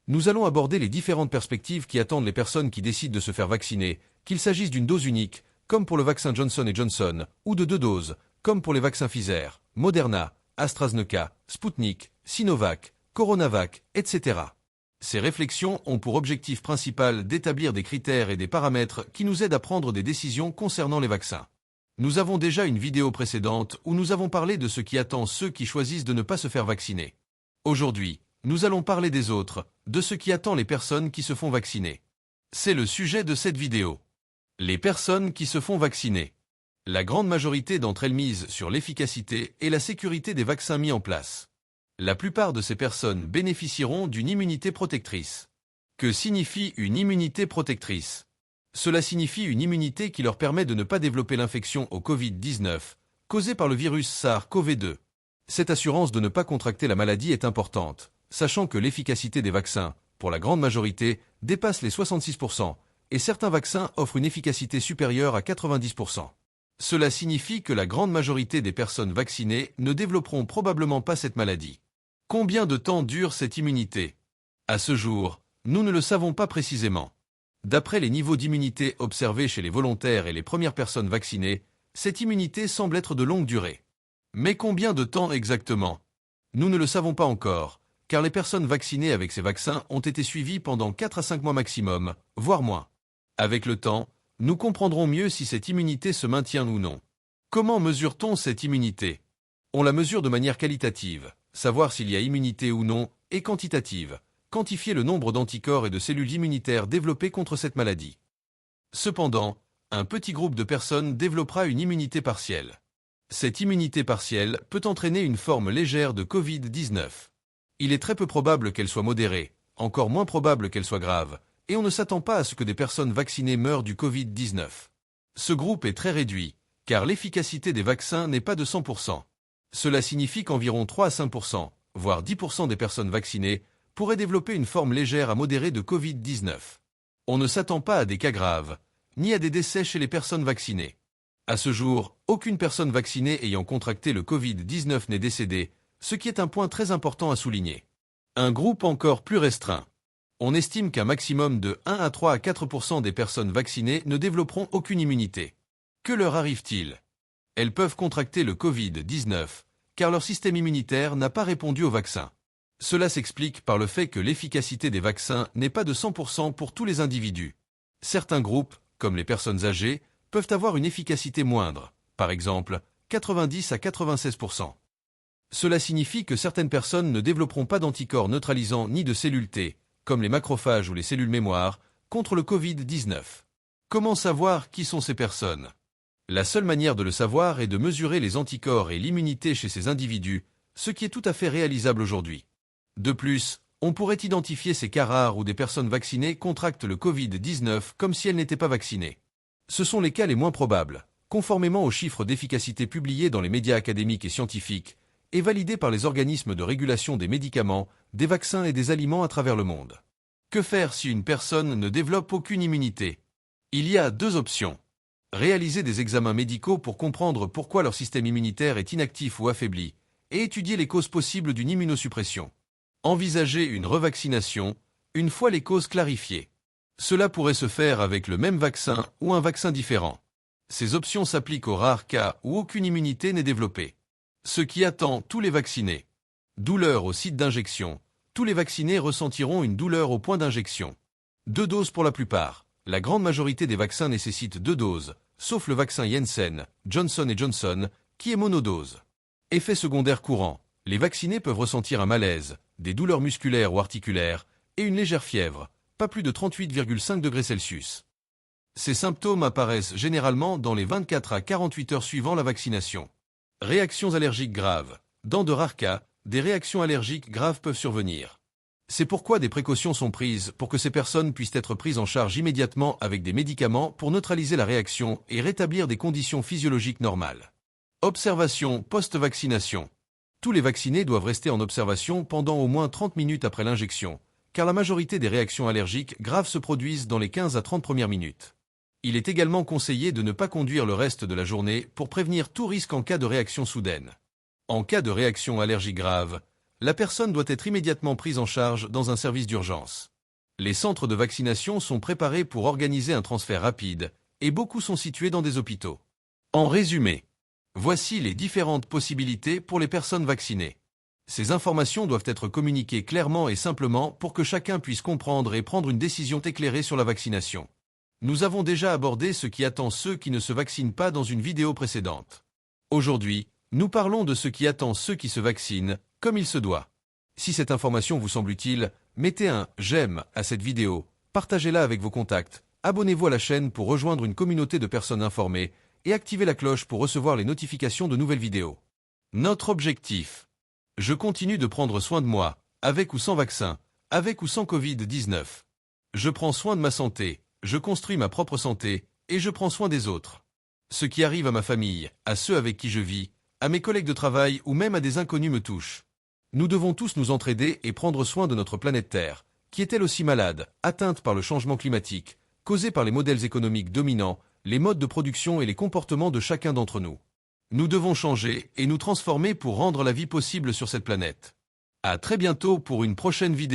Nous allons aborder les différentes perspectives qui attendent les personnes qui décident de se faire vacciner, qu'il s'agisse d'une dose unique, comme pour le vaccin Johnson & Johnson, ou de 2 doses, comme pour les vaccins Pfizer, Moderna, AstraZeneca, Sputnik, Sinovac, Coronavac, etc. Ces réflexions ont pour objectif principal d'établir des critères et des paramètres qui nous aident à prendre des décisions concernant les vaccins. Nous avons déjà une vidéo précédente où nous avons parlé de ce qui attend ceux qui choisissent de ne pas se faire vacciner. Aujourd'hui, nous allons parler des autres, de ce qui attend les personnes qui se font vacciner. C'est le sujet de cette vidéo. Les personnes qui se font vacciner. La grande majorité d'entre elles misent sur l'efficacité et la sécurité des vaccins mis en place. La plupart de ces personnes bénéficieront d'une immunité protectrice. Que signifie une immunité protectrice? Cela signifie une immunité qui leur permet de ne pas développer l'infection au Covid-19, causée par le virus SARS-CoV-2. Cette assurance de ne pas contracter la maladie est importante, sachant que l'efficacité des vaccins, pour la grande majorité, dépasse les 66%, et certains vaccins offrent une efficacité supérieure à 90%. Cela signifie que la grande majorité des personnes vaccinées ne développeront probablement pas cette maladie. Combien de temps dure cette immunité? À ce jour, nous ne le savons pas précisément. D'après les niveaux d'immunité observés chez les volontaires et les premières personnes vaccinées, cette immunité semble être de longue durée. Mais combien de temps exactement? Nous ne le savons pas encore, car les personnes vaccinées avec ces vaccins ont été suivies pendant 4 à 5 mois maximum, voire moins. Avec le temps, nous comprendrons mieux si cette immunité se maintient ou non. Comment mesure-t-on cette immunité? On la mesure de manière qualitative, savoir s'il y a immunité ou non, et quantitative, quantifier le nombre d'anticorps et de cellules immunitaires développées contre cette maladie. Cependant, un petit groupe de personnes développera une immunité partielle. Cette immunité partielle peut entraîner une forme légère de Covid-19. Il est très peu probable qu'elle soit modérée, encore moins probable qu'elle soit grave, et on ne s'attend pas à ce que des personnes vaccinées meurent du Covid-19. Ce groupe est très réduit, car l'efficacité des vaccins n'est pas de 100%. Cela signifie qu'environ 3 à 5%, voire 10% des personnes vaccinées, pourraient développer une forme légère à modérée de Covid-19. On ne s'attend pas à des cas graves, ni à des décès chez les personnes vaccinées. À ce jour, aucune personne vaccinée ayant contracté le Covid-19 n'est décédée, ce qui est un point très important à souligner. Un groupe encore plus restreint. On estime qu'un maximum de 1 à 3 à 4% des personnes vaccinées ne développeront aucune immunité. Que leur arrive-t-il? Elles peuvent contracter le Covid-19, car leur système immunitaire n'a pas répondu au vaccin. Cela s'explique par le fait que l'efficacité des vaccins n'est pas de 100% pour tous les individus. Certains groupes, comme les personnes âgées, peuvent avoir une efficacité moindre, par exemple 90 à 96%. Cela signifie que certaines personnes ne développeront pas d'anticorps neutralisants ni de cellules T, comme les macrophages ou les cellules mémoire, contre le Covid-19. Comment savoir qui sont ces personnes? La seule manière de le savoir est de mesurer les anticorps et l'immunité chez ces individus, ce qui est tout à fait réalisable aujourd'hui. De plus, on pourrait identifier ces cas rares où des personnes vaccinées contractent le Covid-19 comme si elles n'étaient pas vaccinées. Ce sont les cas les moins probables, conformément aux chiffres d'efficacité publiés dans les médias académiques et scientifiques, et validés par les organismes de régulation des médicaments, des vaccins et des aliments à travers le monde. Que faire si une personne ne développe aucune immunité? Il y a 2 options. Réaliser des examens médicaux pour comprendre pourquoi leur système immunitaire est inactif ou affaibli, et étudier les causes possibles d'une immunosuppression. Envisager une revaccination, une fois les causes clarifiées. Cela pourrait se faire avec le même vaccin ou un vaccin différent. Ces options s'appliquent aux rares cas où aucune immunité n'est développée. Ce qui attend tous les vaccinés. Douleur au site d'injection. Tous les vaccinés ressentiront une douleur au point d'injection. 2 doses pour la plupart. La grande majorité des vaccins nécessitent 2 doses, sauf le vaccin Janssen, Johnson & Johnson, qui est monodose. Effet secondaire courant. Les vaccinés peuvent ressentir un malaise, des douleurs musculaires ou articulaires, et une légère fièvre, pas plus de 38,5 degrés Celsius. Ces symptômes apparaissent généralement dans les 24 à 48 heures suivant la vaccination. Réactions allergiques graves. Dans de rares cas, des réactions allergiques graves peuvent survenir. C'est pourquoi des précautions sont prises pour que ces personnes puissent être prises en charge immédiatement avec des médicaments pour neutraliser la réaction et rétablir des conditions physiologiques normales. Observation post-vaccination. Tous les vaccinés doivent rester en observation pendant au moins 30 minutes après l'injection, car la majorité des réactions allergiques graves se produisent dans les 15 à 30 premières minutes. Il est également conseillé de ne pas conduire le reste de la journée pour prévenir tout risque en cas de réaction soudaine. En cas de réaction allergique grave, la personne doit être immédiatement prise en charge dans un service d'urgence. Les centres de vaccination sont préparés pour organiser un transfert rapide, et beaucoup sont situés dans des hôpitaux. En résumé, voici les différentes possibilités pour les personnes vaccinées. Ces informations doivent être communiquées clairement et simplement pour que chacun puisse comprendre et prendre une décision éclairée sur la vaccination. Nous avons déjà abordé ce qui attend ceux qui ne se vaccinent pas dans une vidéo précédente. Aujourd'hui, nous parlons de ce qui attend ceux qui se vaccinent, comme il se doit. Si cette information vous semble utile, mettez un « j'aime » à cette vidéo, partagez-la avec vos contacts, abonnez-vous à la chaîne pour rejoindre une communauté de personnes informées et activez la cloche pour recevoir les notifications de nouvelles vidéos. Notre objectif. Je continue de prendre soin de moi, avec ou sans vaccin, avec ou sans Covid-19. Je prends soin de ma santé, je construis ma propre santé, et je prends soin des autres. Ce qui arrive à ma famille, à ceux avec qui je vis, à mes collègues de travail ou même à des inconnus me touche. Nous devons tous nous entraider et prendre soin de notre planète Terre, qui est elle aussi malade, atteinte par le changement climatique, causé par les modèles économiques dominants, les modes de production et les comportements de chacun d'entre nous. Nous devons changer et nous transformer pour rendre la vie possible sur cette planète. À très bientôt pour une prochaine vidéo.